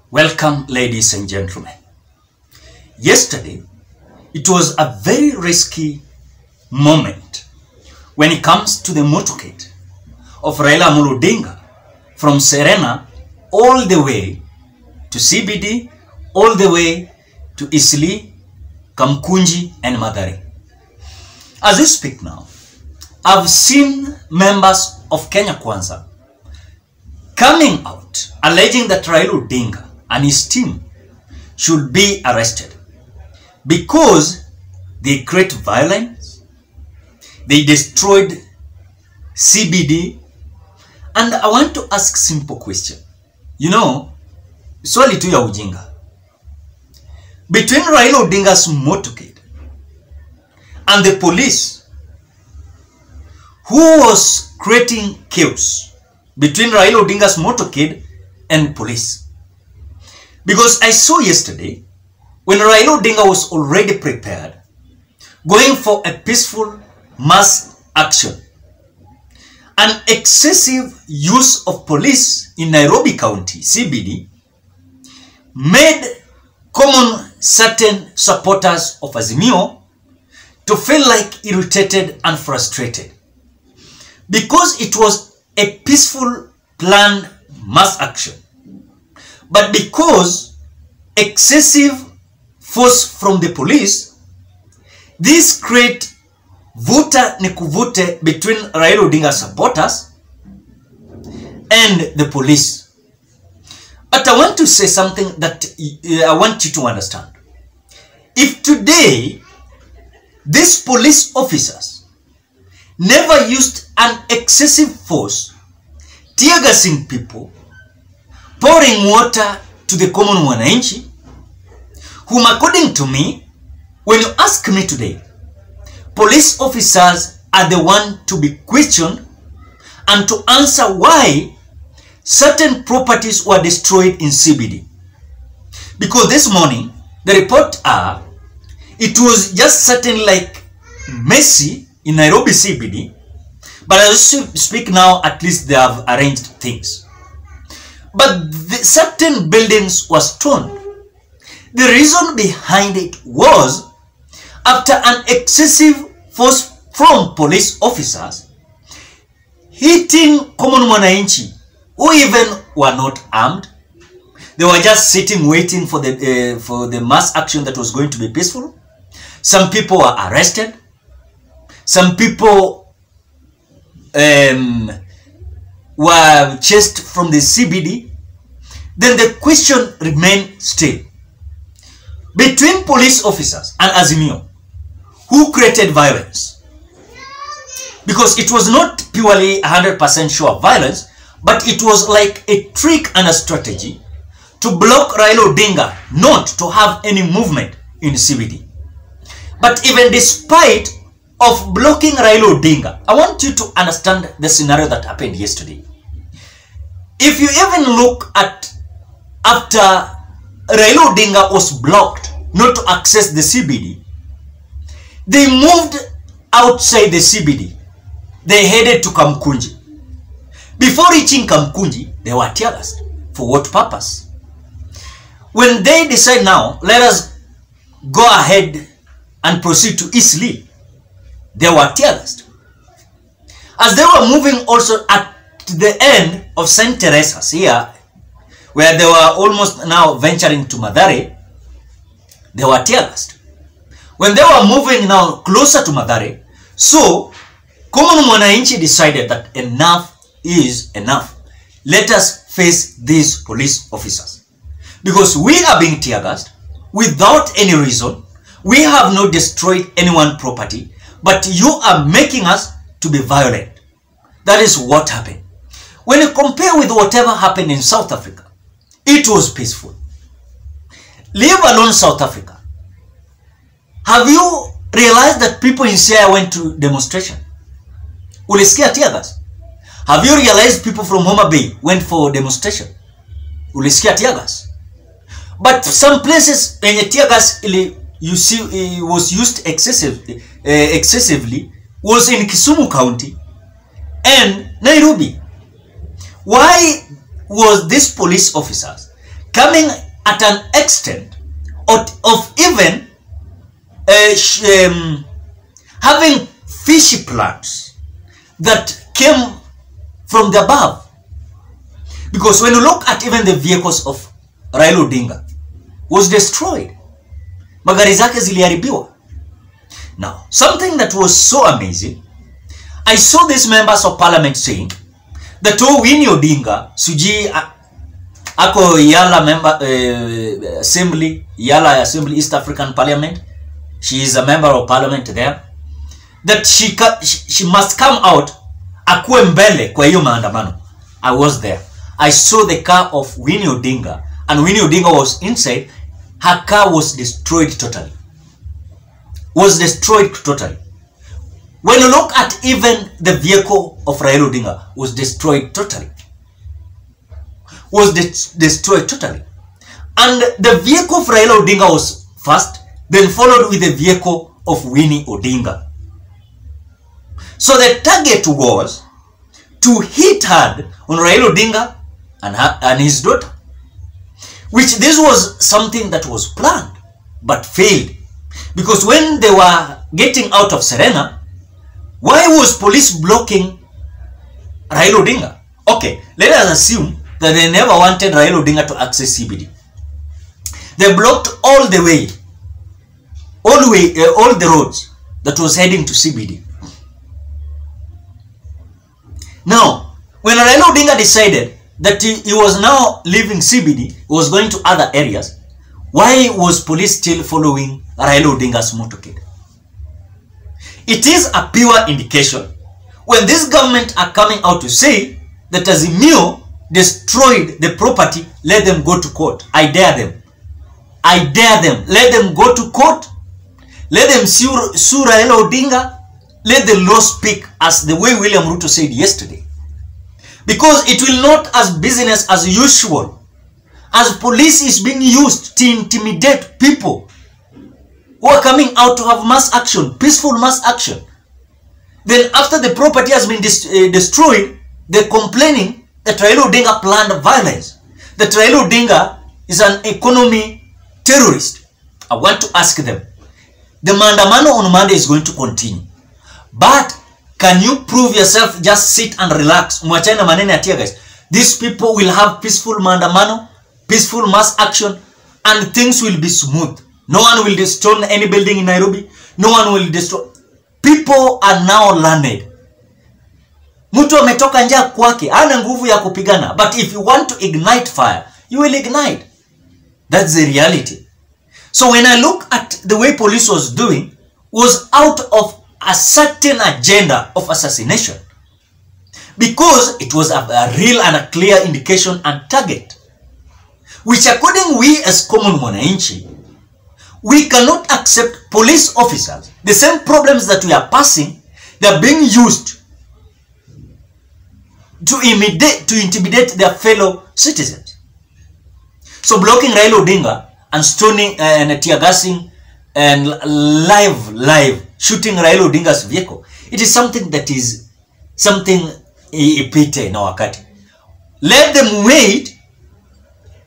Welcome, ladies and gentlemen. Yesterday, it was a very risky moment when it comes to the motorcade of RAILA Odinga from Serena all the way to CBD, all the way to Isli, Kamkunji and Mathare. As we speak now, I've seen members of Kenya Kwanza coming out alleging that RAILA Odinga and his team should be arrested because they create violence, they destroyed CBD. And I want to ask a simple question. You know, swali tu ya ujinga. Between RAILA Odinga's motorcade and the police, who was creating chaos between RAILA Odinga's motorcade and police? Because I saw yesterday, when RAILA Odinga was already prepared, going for a peaceful mass action, an excessive use of police in Nairobi County, CBD, made common certain supporters of Azimio to feel like irritated and frustrated. Because it was a peaceful, planned mass action. But because excessive force from the police, this create vuta nikuvute between RAILA Odinga supporters and the police. But I want to say something that I want you to understand. If today these police officers never used an excessive force, tear gassing people, pouring water to the common wananchi, whom according to me, when you ask me today, police officers are the one to be questioned and to answer why certain properties were destroyed in CBD. Because this morning, the report are, it was just certainly like messy in Nairobi CBD, but as we speak now, at least they have arranged things. But certain buildings were stoned. The reason behind it was after an excessive force from police officers hitting common wananchi who even were not armed. They were just sitting waiting for the mass action that was going to be peaceful. Some people were arrested. Some people were chased from the CBD. Then the question remained still. Between police officers and Azimio, who created violence? Because it was not purely 100% sure violence, but it was like a trick and a strategy to block RAILA Odinga not to have any movement in CBD. But even despite of blocking RAILA Odinga, I want you to understand the scenario that happened yesterday. If you even look at after RAILA Odinga was blocked not to access the CBD, they moved outside the CBD. They headed to Kamkunji. Before reaching Kamkunji, they were tear gassed. For what purpose? When they decide now, let us go ahead and proceed to Isli, they were tear gassed. As they were moving also at the end of St. Teresa's here, where they were almost now venturing to Mathare, they were tear gassed. When they were moving now closer to Mathare, so common wananchi decided that enough is enough. Let us face these police officers. Because we are being tear gassed without any reason. We have not destroyed anyone's property, but you are making us to be violent. That is what happened. When you compare with whatever happened in South Africa, it was peaceful. Leave alone South Africa. Have you realized that people in Syria went to demonstration? Ulisikia tear gas? Have you realized people from Homa Bay went for demonstration? Ulisikia tear gas? But some places when tear gas you see was used excessively was in Kisumu County and Nairobi. Why was these police officers coming at an extent of even having fishy plans that came from the above. Because when you look at even the vehicles of Raila Odinga was destroyed. Magari zake ziliharibiwa. Now, something that was so amazing, I saw these members of parliament saying that WINNIE Odinga, suji ako YALA member assembly, YALA Assembly East African Parliament, she is a member of parliament there, that she must come out akuwe mbele kwa hiyo maandamano. I was there. I saw the car of WINNIE Odinga, and WINNIE Odinga was inside. Her car was destroyed totally. Was destroyed totally. When you look at even the vehicle of Raila Odinga, was destroyed totally. Was destroyed totally. And the vehicle of Raila Odinga was first, then followed with the vehicle of WINNIE Odinga. So the target was to hit hard on Raila Odinga and his daughter. Which this was something that was planned but failed. Because when they were getting out of Serena, why was police blocking Raila Odinga? Okay, let us assume that they never wanted Raila Odinga to access CBD. They blocked all the roads that was heading to CBD. Now, when Raila Odinga decided that he was now leaving CBD, he was going to other areas, why was police still following Raila Odinga's motorcade? It is a pure indication when this government are coming out to say that Azimio destroyed the property, let them go to court. I dare them. I dare them. Let them go to court. Let them sue Raila Odinga. Let the law speak, as the way William Ruto said yesterday. Because it will not as business as usual. As police is being used to intimidate people who are coming out to have mass action, peaceful mass action. Then after the property has been destroyed, they're complaining that Raila Odinga planned violence. That Raila Odinga is an economy terrorist. I want to ask them. The maandamano on Monday is going to continue. But can you prove yourself? Just sit and relax. Mwachana manene atia guys. These people will have peaceful maandamano, peaceful mass action, and things will be smooth. No one will destroy any building in Nairobi. No one will destroy. People are now learned. Mtu ametoka nje kwake, hana nguvu ya kupigana. But if you want to ignite fire, you will ignite. That's the reality. So when I look at the way police was doing, was out of a certain agenda of assassination. Because it was a real and a clear indication and target. Which according we as common mwananchi, we cannot accept police officers. The same problems that we are passing, they are being used to intimidate their fellow citizens. So blocking Raila Odinga and stoning and tear gassing and live shooting Raila Odinga's vehicle, it is something that is something ipite na wakati. Let them wait.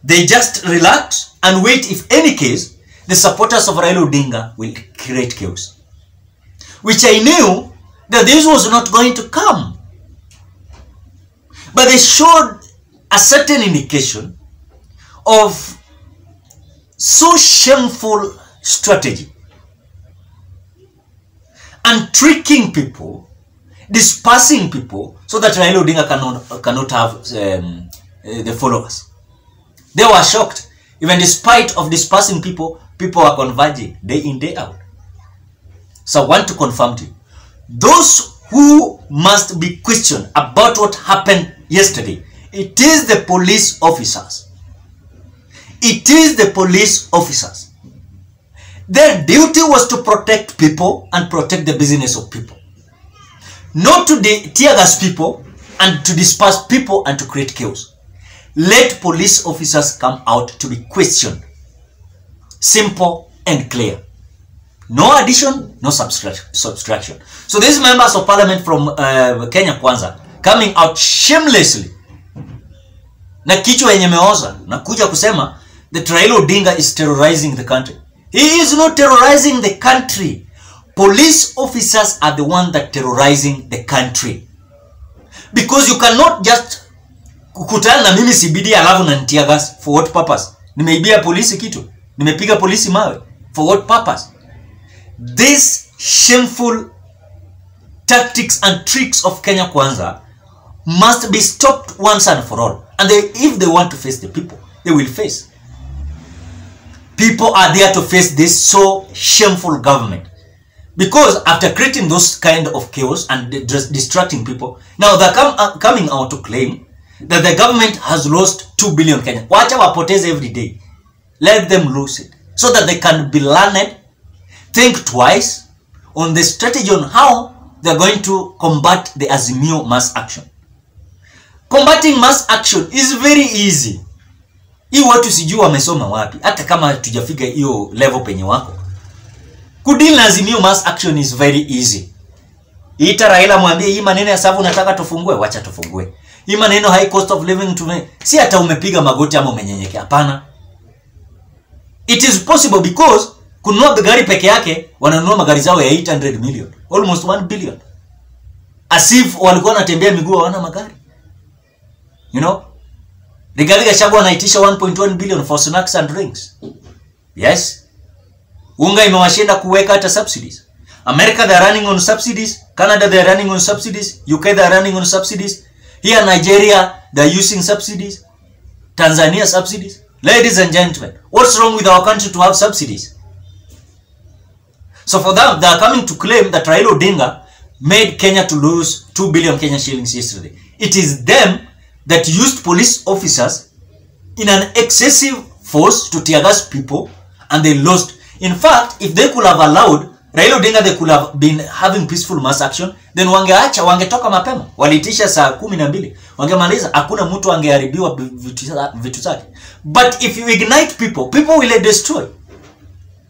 They just relax and wait. If any case, the supporters of Raila Odinga will create chaos. Which I knew that this was not going to come. But they showed a certain indication of so shameful strategy and tricking people, dispersing people, so that Raila Odinga cannot have the followers. They were shocked. Even despite of dispersing people, people are converging day in, day out. So I want to confirm to you, those who must be questioned about what happened yesterday, it is the police officers. It is the police officers. Their duty was to protect people and protect the business of people. Not to tear gas people and to disperse people and to create chaos. Let police officers come out to be questioned. Simple and clear. No addition, no subtraction. So these members of parliament from Kenya Kwanza coming out shamelessly na kichwa yenye meoza na kuja kusema that Raila Odinga is terrorizing the country. He is not terrorizing the country. Police officers are the one that terrorizing the country. Because you cannot just kukutana na mimi CBD alafu na nitia gas. For what purpose? Nimeibia polisi kitu. Nimepiga polisi mawe. For what purpose? These shameful tactics and tricks of Kenya Kwanza must be stopped once and for all. And if they want to face the people, they will face. People are there to face this so shameful government. Because after creating those kind of chaos and distracting people, now they're coming out to claim that the government has lost 2 billion Kenya. Wacha wapoteze every day. Let them lose it. So that they can be learned, think twice on the strategy on how they're going to combat the Azimio mass action. Combating mass action is very easy. Hii watu sijui wamesoma wapi. Hata kama tujafika hiyo level penye wako. Kudeal na Azimio mass action is very easy. Ita Raila mwambie hii maneno ya sababu nataka tufungue, wacha tufungue. Hii maneno high cost of living si hata umepiga magoti ama umenyenyekea, hapana. It is possible because kununua gari peke yake wananunua magari zao ya 800 million, almost 1 billion. As if walikuwa wanatembea miguu wana magari. You know? Rigathi Gachagua anaitisha 1.1 billion for snacks and drinks. Yes. Unga imewashinda kuweka hata subsidies. America they are running on subsidies, Canada they are running on subsidies, UK they are running on subsidies. Here Nigeria they are using subsidies. Tanzania subsidies. Ladies and gentlemen, what's wrong with our country to have subsidies? So for them, they are coming to claim that Raila Odinga made Kenya to lose 2 billion Kenyan shillings yesterday. It is them that used police officers in an excessive force to tear gas people, and they lost. In fact, if they could have allowed Raila Odinga, they could have been having peaceful mass action, then wangeacha, wangetoka mapema. Walitisha saa 12. Wangemaliza, hakuna mtu angeharibiwa vitu zake. But if you ignite people, people will destroy.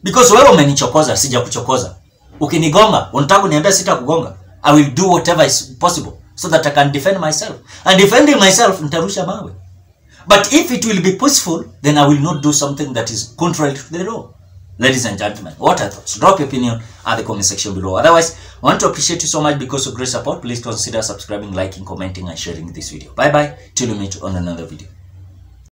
Because wewe umenichokoza, sija kuchokoza. Ukinigonga, unataka kuniambia sita kugonga. I will do whatever is possible so that I can defend myself. And defending myself, nitarusha mawe. But if it will be peaceful, then I will not do something that is contrary to the law. Ladies and gentlemen, what are thoughts? Drop your opinion at the comment section below. Otherwise, I want to appreciate you so much because of great support. Please consider subscribing, liking, commenting, and sharing this video. Bye bye. Till we meet on another video.